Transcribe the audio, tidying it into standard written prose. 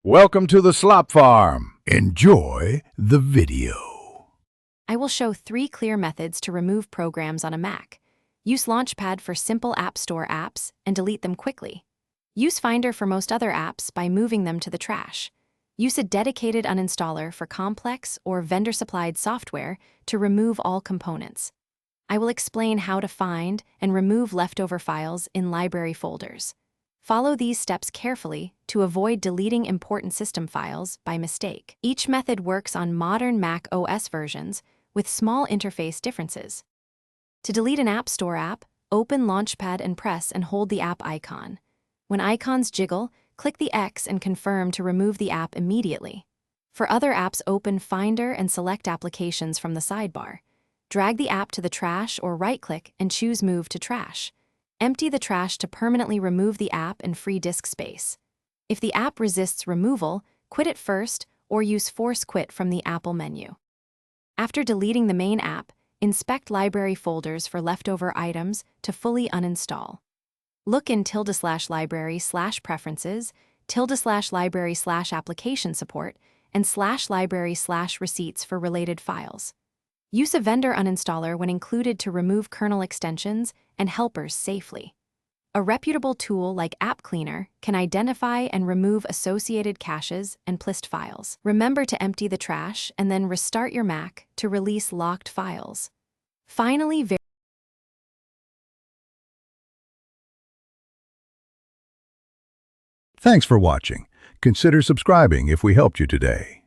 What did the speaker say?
Welcome to the Slop Farm. Enjoy the video. I will show 3 clear methods to remove programs on a Mac. Use Launchpad for simple App Store apps and delete them quickly. Use Finder for most other apps by moving them to the trash. Use a dedicated uninstaller for complex or vendor-supplied software to remove all components. I will explain how to find and remove leftover files in library folders. Follow these steps carefully to avoid deleting important system files by mistake. Each method works on modern Mac OS versions with small interface differences. To delete an App Store app, open Launchpad and press and hold the app icon. When icons jiggle, click the X and confirm to remove the app immediately. For other apps, open Finder and select Applications from the sidebar. Drag the app to the trash or right-click and choose Move to Trash. Empty the trash to permanently remove the app and free disk space. If the app resists removal, quit it first or use Force Quit from the Apple menu. After deleting the main app, inspect library folders for leftover items to fully uninstall. Look in /library/preferences, /library/application support, and /library/receipts for related files. Use a vendor uninstaller when included to remove kernel extensions and helpers safely. A reputable tool like App Cleaner can identify and remove associated caches and plist files. Remember to empty the trash and then restart your Mac to release locked files. Finally, Thanks for watching. Consider subscribing if we helped you today.